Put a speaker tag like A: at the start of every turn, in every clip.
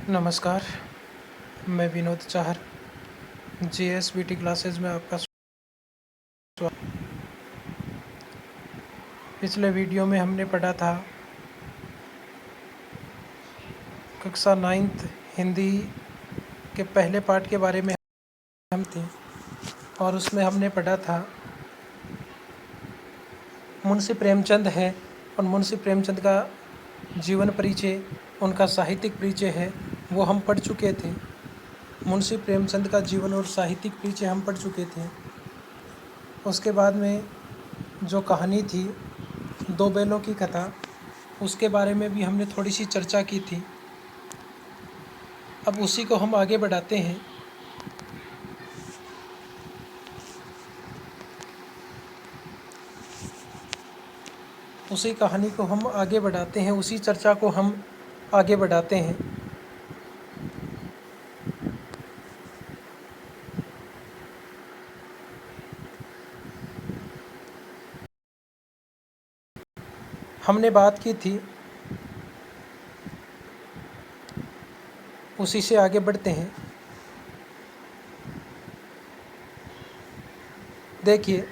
A: नमस्कार, मैं विनोद चाहर जीएसबीटी क्लासेस में आपका स्वागत। पिछले वीडियो में हमने पढ़ा था कक्षा 9th हिंदी के पहले पार्ट के बारे में हम थे और उसमें हमने पढ़ा था मुंशी प्रेमचंद है और मुंशी प्रेमचंद का जीवन परिचय, उनका साहित्यिक परिचय है वो हम पढ़ चुके थे। मुंशी प्रेमचंद का जीवन और साहित्यिक परिचय हम पढ़ चुके थे। उसके बाद में जो कहानी थी दो बैलों की कथा, उसके बारे में भी हमने थोड़ी सी चर्चा की थी। अब उसी को हम आगे बढ़ाते हैं। उसी कहानी को हम आगे बढ़ाते हैं, उसी चर्चा को हम आगे बढ़ाते हैं। हमने बात की थी, उसी से आगे बढ़ते हैं। देखिए,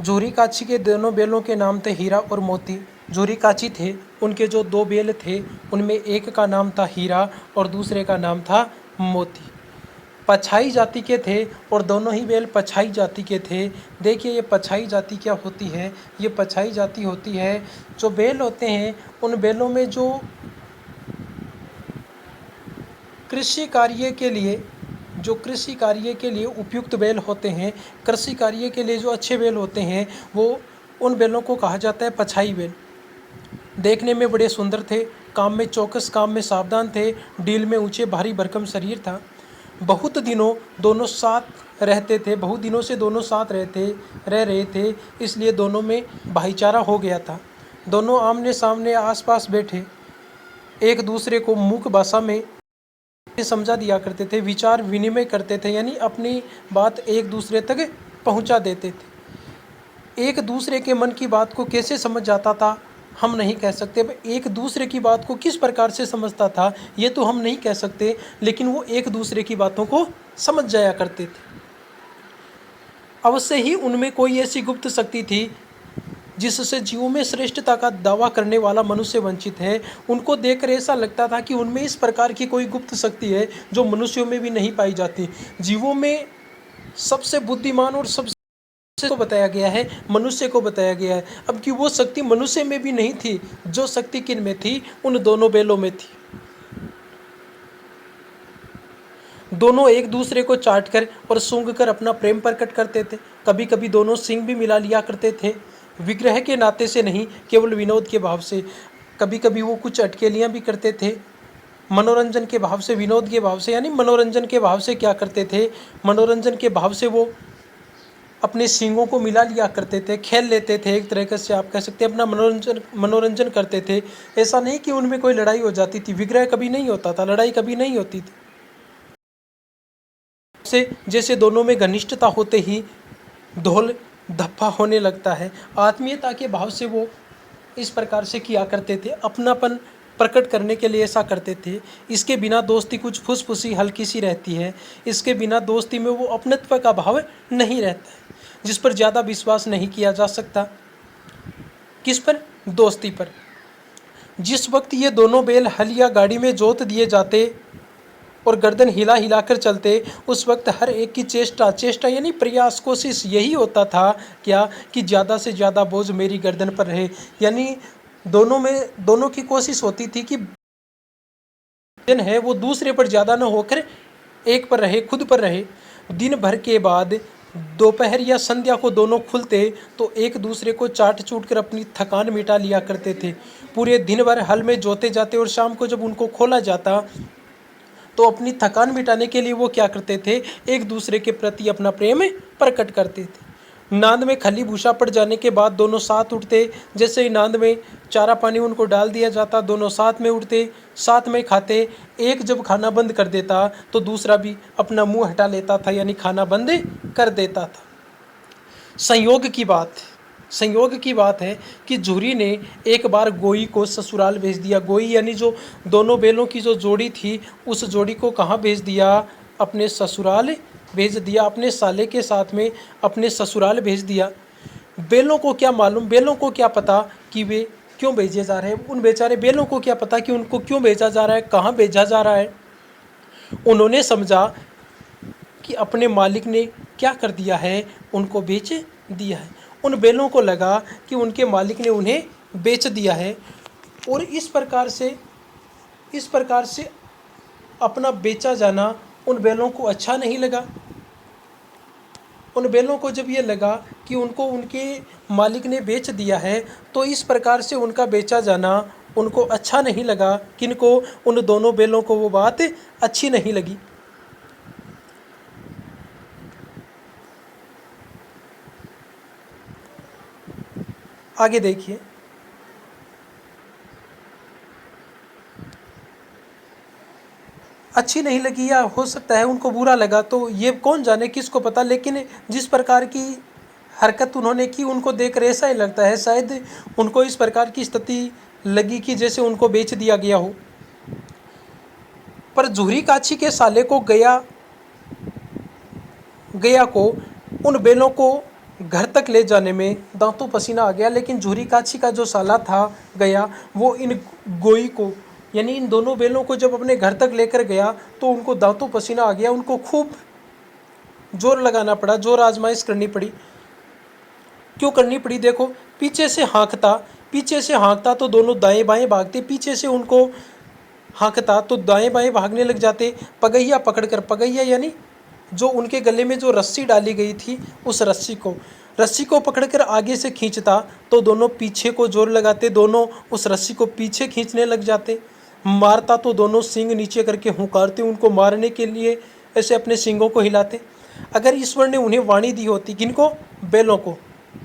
A: झूरी काची के दोनों बैलों के नाम थे हीरा और मोती। झूरी काची थे, उनके जो दो बैल थे उनमें एक का नाम था हीरा और दूसरे का नाम था मोती। पछाई जाति के थे और दोनों ही बैल पछाई जाति के थे। देखिए, ये पछाई जाति क्या होती है? ये पछाई जाति होती है, जो बैल होते हैं उन बैलों में जो कृषि कार्य के लिए उपयुक्त बैल होते हैं, कृषि कार्य के लिए जो अच्छे बैल होते हैं, वो उन बैलों को कहा जाता है पछाई बैल। देखने में बड़े सुंदर थे, काम में चौकस, काम में सावधान थे, डील में ऊंचे भारी भरकम शरीर था। बहुत दिनों दोनों साथ रहते थे, बहुत दिनों से दोनों साथ रह रहे थे, इसलिए दोनों में भाईचारा हो गया था। दोनों आमने सामने आसपास बैठे एक दूसरे को मूक भाषा में समझा दिया करते थे, विचार विनिमय करते थे, यानी अपनी बात एक दूसरे तक पहुंचा देते थे। एक दूसरे के मन की बात को कैसे समझ जाता था हम नहीं कह सकते, एक दूसरे की बात को किस प्रकार से समझता था ये तो हम नहीं कह सकते, लेकिन वो एक दूसरे की बातों को समझ जाया करते थे। अवश्य ही उनमें कोई ऐसी गुप्त शक्ति थी जिससे जीवों में श्रेष्ठता का दावा करने वाला मनुष्य वंचित है। उनको देखकर ऐसा लगता था कि उनमें इस प्रकार की कोई गुप्त शक्ति है जो मनुष्यों में भी नहीं पाई जाती। जीवों में सबसे बुद्धिमान और सबसे को बताया गया है, मनुष्य को बताया गया है। अब कि वो शक्ति मनुष्य में भी नहीं थी, जो शक्ति किन में थी? उन दोनों बैलों में थी। दोनों एक दूसरे को चाटकर और सूंघकर अपना प्रेम प्रकट करते थे। कभी कभी दोनों सींग भी मिला लिया करते थे, विग्रह के नाते से नहीं, केवल विनोद के भाव से। कभी कभी वो कुछ अटकेलियाँ भी करते थे, मनोरंजन के भाव से, विनोद के भाव से। यानी मनोरंजन के भाव से क्या करते थे? मनोरंजन के भाव से वो अपने सींगों को मिला लिया करते थे, खेल लेते थे, एक तरह से आप कह सकते हैं अपना मनोरंजन करते थे। ऐसा नहीं कि उनमें कोई लड़ाई हो जाती थी, विग्रह कभी नहीं होता था, लड़ाई कभी नहीं होती थी। से जैसे दोनों में घनिष्ठता होते ही ढोल धप्पा होने लगता है। आत्मीयता के भाव से वो इस प्रकार से किया करते थे, अपनापन प्रकट करने के लिए ऐसा करते थे। इसके बिना दोस्ती कुछ फुसफुसी हल्की सी रहती है, इसके बिना दोस्ती में वो अपनत्व का भाव नहीं रहता है, जिस पर ज़्यादा विश्वास नहीं किया जा सकता। किस पर? दोस्ती पर। जिस वक्त ये दोनों बैल हल या गाड़ी में जोत दिए जाते और गर्दन हिला हिलाकर चलते, उस वक्त हर एक की चेष्टा यानी प्रयास, कोशिश यही होता था क्या कि ज़्यादा से ज़्यादा बोझ मेरी गर्दन पर रहे। यानी दोनों की कोशिश होती थी कि है वो दूसरे पर ज़्यादा न होकर एक पर रहे, खुद पर रहे। दिन भर के बाद दोपहर या संध्या को दोनों खुलते तो एक दूसरे को चाट चूट कर अपनी थकान मिटा लिया करते थे। पूरे दिन भर हल में जोते जाते और शाम को जब उनको खोला जाता तो अपनी थकान मिटाने के लिए वो क्या करते थे? एक दूसरे के प्रति अपना प्रेम प्रकट करते थे। नांद में खली भूसा पड़ जाने के बाद दोनों साथ उठते, जैसे ही नांद में चारा पानी उनको डाल दिया जाता, दोनों साथ में उठते, साथ में खाते। एक जब खाना बंद कर देता तो दूसरा भी अपना मुंह हटा लेता था, यानी खाना बंद कर देता था। संयोग की बात, संयोग की बात है कि झूरी ने एक बार गोई को ससुराल भेज दिया। गोई यानी जो दोनों बैलों की जो जोड़ी थी, उस जोड़ी को कहाँ भेज दिया? अपने ससुराल भेज दिया। अपने साले के साथ में अपने ससुराल भेज दिया। बैलों को क्या मालूम, बैलों को क्या पता कि वे क्यों भेजे जा रहे हैं? उन बेचारे बैलों को क्या पता कि उनको क्यों भेजा जा रहा है, कहाँ भेजा जा रहा है? उन्होंने समझा कि अपने मालिक ने क्या कर दिया है, उनको बेच दिया है। उन बैलों को लगा कि उनके मालिक ने उन्हें बेच दिया है, और इस प्रकार से अपना बेचा जाना उन बैलों को अच्छा नहीं लगा। उन बैलों को जब ये लगा कि उनको उनके मालिक ने बेच दिया है, तो इस प्रकार से उनका बेचा जाना उनको अच्छा नहीं लगा। किनको? उन दोनों बैलों को वो बात अच्छी नहीं लगी। आगे देखिए, अच्छी नहीं लगी या हो सकता है उनको बुरा लगा, तो ये कौन जाने, किसको पता। लेकिन जिस प्रकार की हरकत उन्होंने की, उनको देखकर ऐसा ही लगता है शायद उनको इस प्रकार की स्थिति लगी कि जैसे उनको बेच दिया गया हो। पर जूहरी काछी के साले को गया को उन बैलों को घर तक ले जाने में दांतों पसीना आ गया। लेकिन जूहरी काछी का जो साला था गया, वो इन गोई को यानी इन दोनों बैलों को जब अपने घर तक लेकर गया तो उनको दांतों पसीना आ गया। उनको खूब जोर लगाना पड़ा, जोर आजमाइश करनी पड़ी। क्यों करनी पड़ी? देखो, पीछे से हाँकता तो दोनों दाएं बाएं भागते, पीछे से उनको हाँकता तो दाएं बाएं भागने लग जाते। पगहिया पकड़कर, पगहिया यानी जो उनके गले में जो रस्सी डाली गई थी, उस रस्सी को पकड़कर आगे से खींचता तो दोनों पीछे को जोर लगाते, दोनों उस रस्सी को पीछे खींचने लग जाते। मारता तो दोनों सींग नीचे करके हुंकारते, उनको मारने के लिए ऐसे अपने सींगों को हिलाते। अगर ईश्वर ने उन्हें वाणी दी होती, किनको? बैलों को,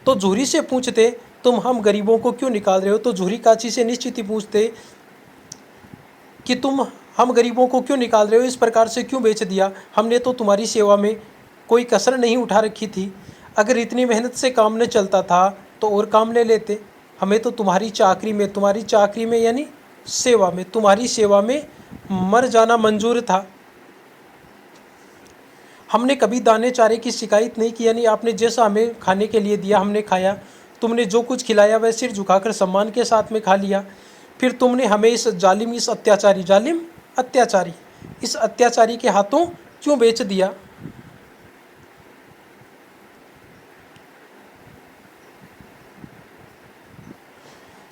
A: तो जूहरी से पूछते तुम हम गरीबों को क्यों निकाल रहे हो? तो जूहरी काछी से निश्चित ही पूछते कि तुम हम गरीबों को क्यों निकाल रहे हो, इस प्रकार से क्यों बेच दिया? हमने तो तुम्हारी सेवा में कोई कसर नहीं उठा रखी थी। अगर इतनी मेहनत से काम न चलता था तो और काम ले लेते। हमें तो तुम्हारी चाकरी में यानी सेवा में, तुम्हारी सेवा में मर जाना मंजूर था। हमने कभी दाने चारे की शिकायत नहीं की, यानी आपने जैसा हमें खाने के लिए दिया हमने खाया। तुमने जो कुछ खिलाया वह सिर झुकाकर सम्मान के साथ में खा लिया। फिर तुमने हमें इस अत्याचारी के हाथों क्यों बेच दिया?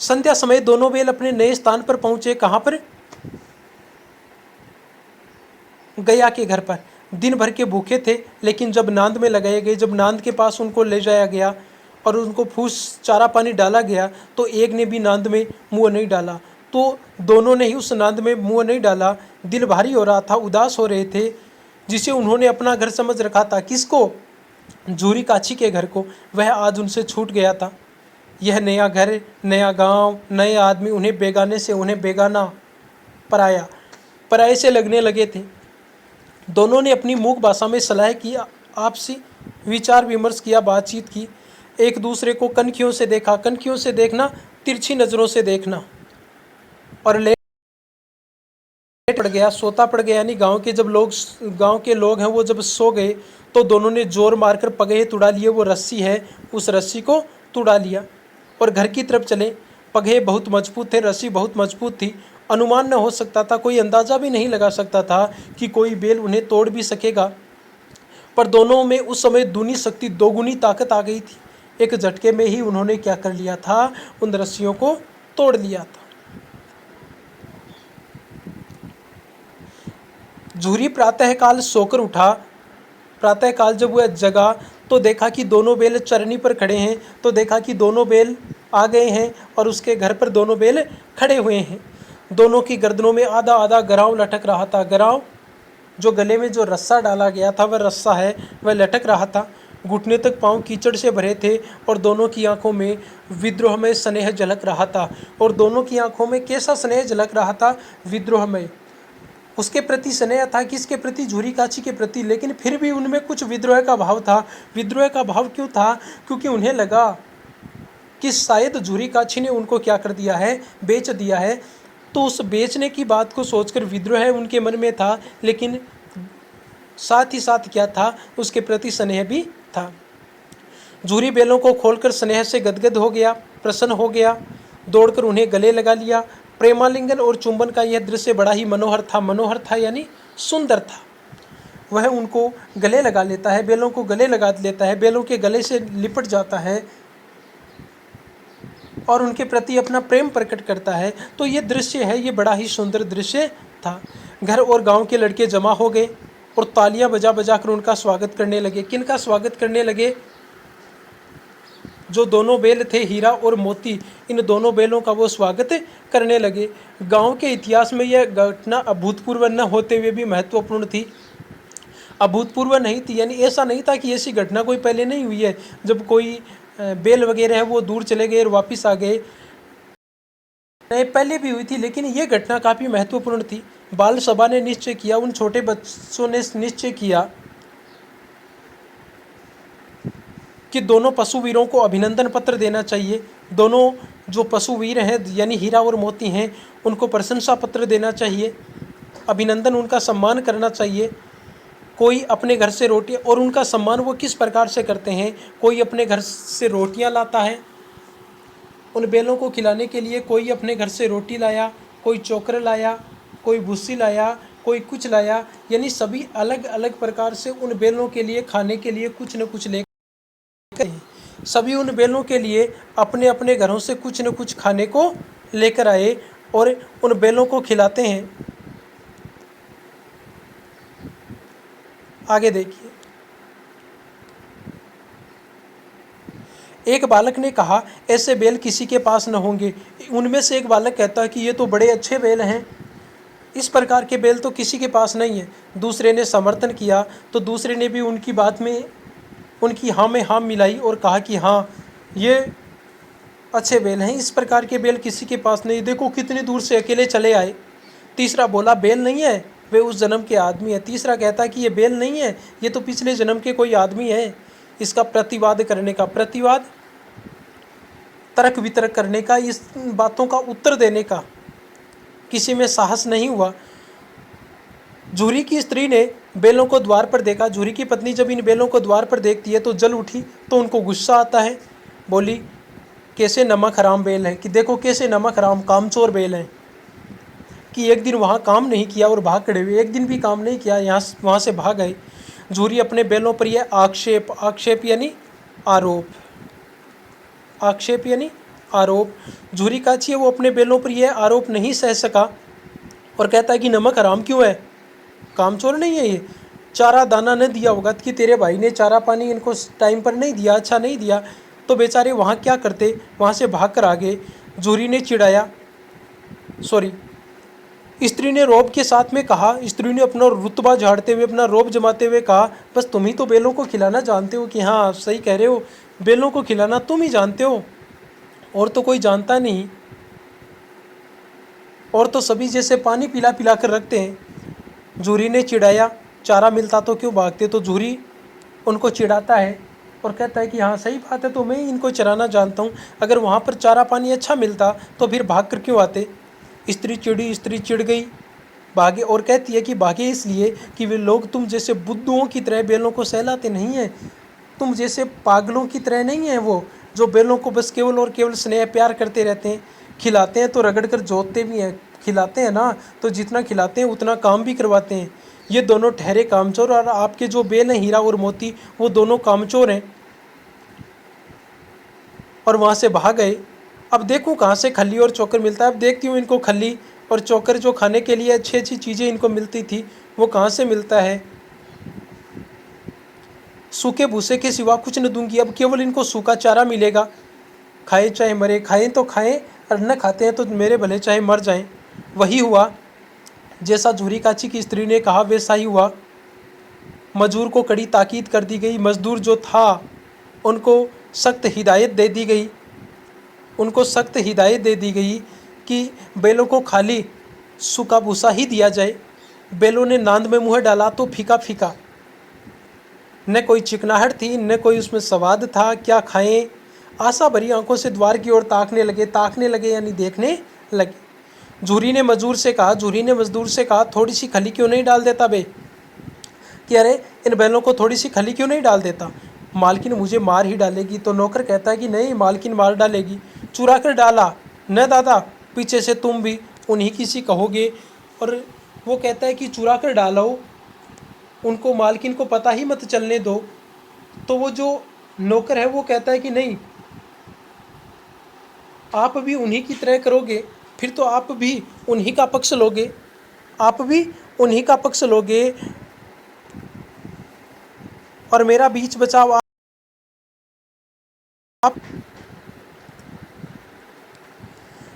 A: संध्या समय दोनों बैल अपने नए स्थान पर पहुंचे। कहां पर? गया के घर पर। दिन भर के भूखे थे, लेकिन जब नांद में लगाए गए, जब नांद के पास उनको ले जाया गया और उनको फूस चारा पानी डाला गया, तो एक ने भी नांद में मुंह नहीं डाला। तो दोनों ने ही उस नांद में मुंह नहीं डाला। दिल भारी हो रहा था, उदास हो रहे थे। जिसे उन्होंने अपना घर समझ रखा था, किसको? जूहरी काछी के घर को, वह आज उनसे छूट गया था। यह नया घर, नया गांव, नए आदमी उन्हें बेगाने से, उन्हें बेगाना, पराये से लगने लगे थे। दोनों ने अपनी मूक भाषा में सलाह की, आपसी विचार विमर्श किया, बातचीत की। एक दूसरे को कनखियों से देखा। कनखियों से देखना, तिरछी नज़रों से देखना। और लेट पड़ गया, सोता पड़ गया, यानी गांव के लोग हैं वो जब सो गए तो दोनों ने जोर मारकर पगहे तुड़ा लिए। वो रस्सी है, उस रस्सी को तुड़ा लिया और घर की तरफ चले। पगहे बहुत मजबूत थे, रस्सी बहुत मजबूत थी। अनुमान न हो सकता था, कोई अंदाज़ा भी नहीं लगा सकता था कि कोई बैल उन्हें तोड़ भी सकेगा। पर दोनों में उस समय दूनी शक्ति, दोगुनी ताकत आ गई थी। एक झटके में ही उन्होंने क्या कर लिया था? उन रस्सियों को तोड़ लिया था। जूहरी प्रातःकाल सोकर उठा। प्रातःकाल जब वह जगा तो देखा कि दोनों बैल चरनी पर खड़े हैं। तो देखा कि दोनों बैल आ गए हैं और उसके घर पर दोनों बैल खड़े हुए हैं। दोनों की गर्दनों में आधा आधा गराव लटक रहा था। गराव, जो गले में जो रस्सा डाला गया था, वह रस्सा है, वह लटक रहा था। घुटने तक पांव कीचड़ से भरे थे और दोनों की आंखों में विद्रोह में स्नेह झलक रहा था। और दोनों की आंखों में कैसा स्नेह झलक रहा था? विद्रोह में। उसके प्रति स्नेह था, किसके प्रति? जूहरी काछी के प्रति। लेकिन फिर भी उनमें कुछ विद्रोह का भाव था। विद्रोह का भाव क्यों था? क्योंकि उन्हें लगा कि शायद झूरी काछी ने उनको क्या कर दिया है, बेच दिया है। तो उस बेचने की बात को सोचकर विद्रोह उनके मन में था, लेकिन साथ ही साथ क्या था, उसके प्रति स्नेह भी था। झूरी बैलों को खोलकर स्नेह से गदगद हो गया, प्रसन्न हो गया, दौड़कर उन्हें गले लगा लिया। प्रेमालिंगन और चुंबन का यह दृश्य बड़ा ही मनोहर था यानी सुंदर था। वह उनको गले लगा लेता है, बैलों को गले लगा लेता है, बैलों के गले से लिपट जाता है और उनके प्रति अपना प्रेम प्रकट करता है। तो ये दृश्य है, ये बड़ा ही सुंदर दृश्य था। घर और गांव के लड़के जमा हो गए और तालियां बजा बजा कर उनका स्वागत करने लगे। किनका स्वागत करने लगे? जो दोनों बैल थे, हीरा और मोती, इन दोनों बैलों का वो स्वागत करने लगे। गांव के इतिहास में यह घटना अभूतपूर्व न होते हुए भी महत्वपूर्ण थी। अभूतपूर्व नहीं थी यानी ऐसा नहीं था कि ऐसी घटना कोई पहले नहीं हुई है, जब कोई बैल वगैरह है वो दूर चले गए और वापस आ गए, नहीं पहले भी हुई थी, लेकिन ये घटना काफ़ी महत्वपूर्ण थी। बाल सभा ने निश्चय किया, उन छोटे बच्चों ने निश्चय किया कि दोनों पशुवीरों को अभिनंदन पत्र देना चाहिए। दोनों जो पशुवीर हैं यानी हीरा और मोती हैं, उनको प्रशंसा पत्र देना चाहिए, अभिनंदन, उनका सम्मान करना चाहिए। कोई अपने घर से रोटी, और उनका सम्मान वो किस प्रकार से करते हैं, कोई अपने घर से रोटियां लाता है उन बैलों को खिलाने के लिए, कोई अपने घर से रोटी लाया, कोई चोकर लाया, कोई भूसी लाया, कोई कुछ लाया, यानी सभी अलग अलग प्रकार से उन बैलों के लिए खाने के लिए कुछ न कुछ लेकर, सभी उन बैलों के लिए अपने अपने घरों से कुछ न कुछ खाने को लेकर आए और उन बैलों को खिलाते हैं। आगे देखिए, एक बालक ने कहा, ऐसे बैल किसी के पास न होंगे। उनमें से एक बालक कहता है कि ये तो बड़े अच्छे बैल हैं, इस प्रकार के बैल तो किसी के पास नहीं है। दूसरे ने समर्थन किया तो दूसरे ने भी उनकी बात में, उनकी हाँ में हाँ मिलाई और कहा कि हाँ ये अच्छे बैल हैं, इस प्रकार के बैल किसी के पास नहीं, देखो कितनी दूर से अकेले चले आए। तीसरा बोला, बैल नहीं है, वे उस जन्म के आदमी है। तीसरा कहता कि ये बैल नहीं है, ये तो पिछले जन्म के कोई आदमी है। इसका प्रतिवाद करने का, प्रतिवाद तर्क वितर्क करने का, इस बातों का उत्तर देने का किसी में साहस नहीं हुआ। झूरी की स्त्री ने बैलों को द्वार पर देखा। झूरी की पत्नी जब इन बैलों को द्वार पर देखती है तो जल उठी, तो उनको गुस्सा आता है। बोली, कैसे नमक हराम बैल हैं, कि देखो कैसे नमक हराम कामचोर बैल हैं, कि एक दिन वहाँ काम नहीं किया और भाग खड़े हुए, एक दिन भी काम नहीं किया, यहाँ वहाँ से भाग गए। झूरी अपने बैलों पर यह आक्षेप, आक्षेप यानी आरोप, आक्षेप यानी आरोप, झूरी काछी है वो अपने बैलों पर यह आरोप नहीं सह सका और कहता है कि नमक हराम क्यों है, कामचोर नहीं है ये, चारा दाना न दिया होगा कि तेरे भाई ने चारा पानी इनको टाइम पर नहीं दिया, अच्छा नहीं दिया, तो बेचारे वहाँ क्या करते, वहाँ से भाग कर आ गए। झूरी ने चिढ़ाया, सॉरी, स्त्री ने रौब के साथ में कहा, स्त्री ने अपना रुतबा झाड़ते हुए, अपना रौब जमाते हुए कहा, बस तुम ही तो बैलों को खिलाना जानते हो, कि हाँ सही कह रहे हो, बैलों को खिलाना तुम ही जानते हो, और तो कोई जानता नहीं, और तो सभी जैसे पानी पिला पिला कर रखते हैं। झूरी ने चिढ़ाया, चारा मिलता तो क्यों भागते, तो झूरी उनको चिढ़ाता है और कहता है कि हाँ सही बात है, तो मैं इनको चराना जानता हूँ, अगर वहाँ पर चारा पानी अच्छा मिलता तो फिर भाग कर क्यों आते। स्त्री चिड़ी, स्त्री चिढ़ गई, भागे, और कहती है कि भागे इसलिए कि वे लोग तुम जैसे बुद्धुओं की तरह बैलों को सहलाते नहीं हैं, तुम जैसे पागलों की तरह नहीं हैं वो, जो बैलों को बस केवल और केवल स्नेह प्यार करते रहते हैं, खिलाते हैं तो रगड़ कर जोतते भी हैं, खिलाते हैं ना तो जितना खिलाते हैं उतना काम भी करवाते हैं। ये दोनों ठहरे कामचोर, और आपके जो बैल हैं हीरा और मोती, वो दोनों कामचोर हैं, और वहाँ से भाग गए। अब देखूँ कहाँ से खल्ली और चोकर मिलता है। अब देखती हूँ इनको खल्ली और चोकर, जो खाने के लिए अच्छी अच्छी चीज़ें इनको मिलती थी, वो कहाँ से मिलता है। सूखे भूसे के सिवा कुछ न दूंगी, अब केवल इनको सूखा चारा मिलेगा, खाएं चाहे मरे, खाएं तो खाएं और न खाते हैं तो मेरे भले चाहे मर जाएं। वही हुआ जैसा झूरी काची की स्त्री ने कहा, वैसा ही हुआ। मजदूर को कड़ी ताकीद कर दी गई। मजदूर जो था उनको सख्त हिदायत दे दी गई, उनको सख्त हिदायत दे दी गई कि बैलों को खाली सूखा भूसा ही दिया जाए। बैलों ने नांद में मुँह डाला तो फीका फीका, न कोई चिकनाहट थी, न कोई उसमें स्वाद था, क्या खाएं। आशा भरी आंखों से द्वार की ओर ताकने लगे यानी देखने लगे। झूरी ने मजदूर से कहा थोड़ी सी खली क्यों नहीं डाल देता बे, कि अरे इन बैलों को थोड़ी सी खली क्यों नहीं डाल देता। मालकिन मुझे मार ही डालेगी। तो नौकर कहता है कि नहीं, मालकिन मार डालेगी। चुरा कर डाला न दादा, पीछे से तुम भी उन्हीं की सी कहोगे। और वो कहता है कि चुरा कर डालो, उनको मालकिन को पता ही मत चलने दो। तो वो जो नौकर है वो कहता है कि नहीं, आप भी उन्हीं की तरह करोगे, फिर तो आप भी उन्हीं का पक्ष लोगे, और मेरा बीच बचाव आप।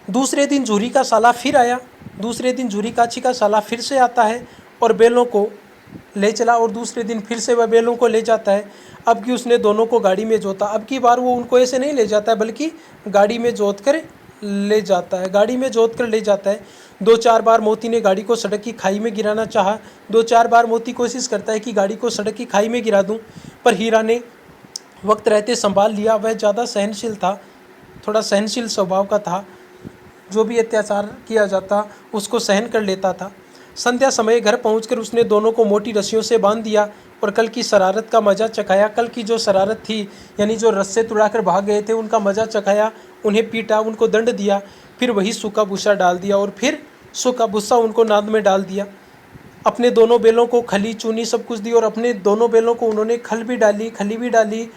A: दूसरे दिन झूरी का साला फिर आया। दूसरे दिन झूरी काची का साला फिर से आता है और बैलों को ले चला, और दूसरे दिन फिर से वह बैलों को ले जाता है। अब कि उसने दोनों को गाड़ी में जोता। अब की बार वो उनको ऐसे नहीं ले जाता है, बल्कि गाड़ी में जोत कर ले जाता है। 2-4 बार मोती ने गाड़ी को सड़क की खाई में गिराना चाहा। 2-4 बार मोती कोशिश करता है कि गाड़ी को सड़क की खाई में गिरा दूं, पर हीरा ने वक्त रहते संभाल लिया। वह ज़्यादा सहनशील था, थोड़ा सहनशील स्वभाव का था। जो भी अत्याचार किया जाता उसको सहन कर लेता था। संध्या समय घर पहुंचकर उसने दोनों को मोटी रस्सियों से बांध दिया और कल की शरारत का मज़ा चखाया। कल की जो शरारत थी, यानी जो रस्से तुड़ाकर भाग गए थे, उनका मज़ा चखाया। उन्हें पीटा, उनको दंड दिया, फिर वही सूखा भूसा डाल दिया, और फिर सूखा भूसा उनको नाद में डाल दिया। अपने दोनों बैलों को खली चूनी सब कुछ दी, और अपने दोनों बैलों को उन्होंने खली भी डाली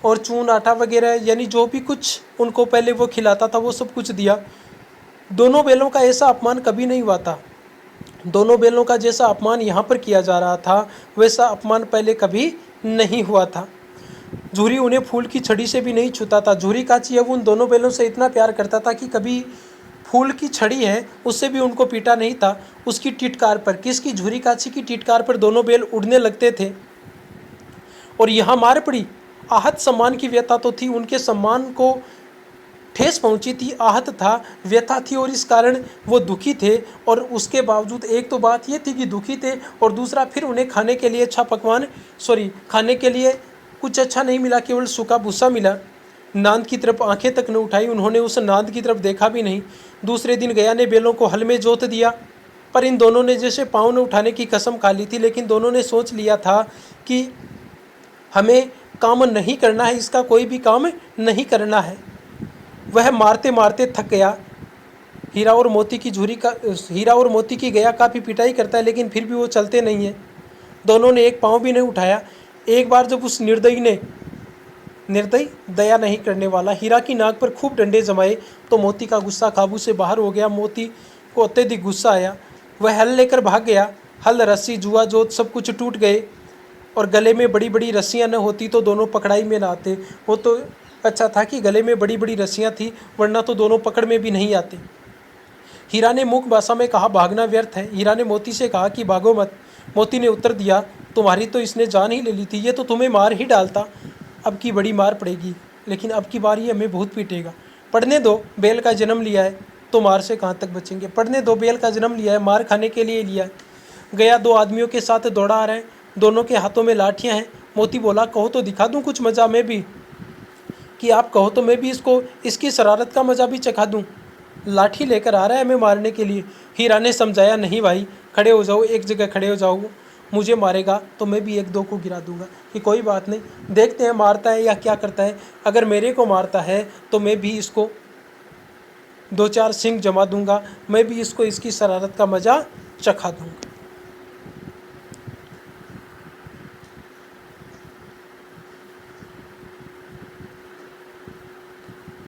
A: और चून आटा वगैरह, यानी जो भी कुछ उनको पहले वो खिलाता था वो सब कुछ दिया। दोनों बैलों का ऐसा अपमान कभी नहीं हुआ था। दोनों बैलों का जैसा अपमान यहाँ पर किया जा रहा था, वैसा अपमान पहले कभी नहीं हुआ था। झूरी उन्हें फूल की छड़ी से भी नहीं छूता था। झूरी काची अब उन दोनों बैलों से इतना प्यार करता था कि कभी फूल की छड़ी है उससे भी उनको पीटा नहीं था। उसकी टिटकार पर, किसकी, झूरी काची की टिटकार पर दोनों बैल उड़ने लगते थे, और यहाँ मार पड़ी। आहत सम्मान की व्यथा तो थी, उनके सम्मान को ठेस पहुंची थी, आहत था, व्यथा थी, और इस कारण वो दुखी थे। और उसके बावजूद एक तो बात ये थी कि दुखी थे, और दूसरा फिर उन्हें खाने के लिए खाने के लिए कुछ अच्छा नहीं मिला, केवल सूखा भूसा मिला। नांद की तरफ आंखें तक न उठाई, उन्होंने उस नांद की तरफ देखा भी नहीं। दूसरे दिन गया ने बैलों को हल में जोत दिया, पर इन दोनों ने जैसे पाँव न उठाने की कसम खा ली थी, लेकिन दोनों ने सोच लिया था कि हमें काम नहीं करना है, इसका कोई भी काम नहीं करना है। वह मारते मारते थक गया। हीरा और मोती की गया काफ़ी पिटाई करता है, लेकिन फिर भी वो चलते नहीं है। दोनों ने एक पाँव भी नहीं उठाया। एक बार जब उस निर्दयी दया नहीं करने वाला हीरा की नाक पर खूब डंडे जमाए, तो मोती का गुस्सा काबू से बाहर हो गया। मोती को अत्यधिक गुस्सा आया। वह हल लेकर भाग गया। हल, रस्सी, जुआ जोत सब कुछ टूट गए, और गले में बड़ी बड़ी रस्सियाँ न होती तो दोनों पकड़ाई में न आते। वो तो अच्छा था कि गले में बड़ी बड़ी रस्सियाँ थी, वरना तो दोनों पकड़ में भी नहीं आते। हीरा ने मूक भाषा में कहा, भागना व्यर्थ है। हीरा ने मोती से कहा कि भागो मत। मोती ने उत्तर दिया, तुम्हारी तो इसने जान ही ले ली थी, ये तो तुम्हें मार ही डालता। अब की बड़ी मार पड़ेगी, लेकिन अब की बार ये हमें बहुत पीटेगा। पढ़ने दो, बैल का जन्म लिया है तो मार से कहाँ तक बचेंगे। पढ़ने दो, बैल का जन्म लिया है, मार खाने के लिए लिया है। गया 2 आदमियों के साथ दौड़ा आ रहा है, दोनों के हाथों में लाठियाँ हैं। मोती बोला, कहो तो दिखा दूँ कुछ मज़ा मैं भी, कि आप कहो तो मैं भी इसकी शरारत का मज़ा भी चखा दूँ। लाठी लेकर आ रहा है हमें मारने के लिए। हीरा ने समझाया, नहीं भाई, खड़े हो जाओ, एक जगह खड़े हो जाओ, मुझे मारेगा तो मैं भी 1-2 को गिरा दूंगा, कि कोई बात नहीं, देखते हैं मारता है या क्या करता है। अगर मेरे को मारता है तो मैं भी इसको 2-4 सिंग जमा दूंगा, मैं भी इसको इसकी शरारत का मज़ा चखा दूंगा।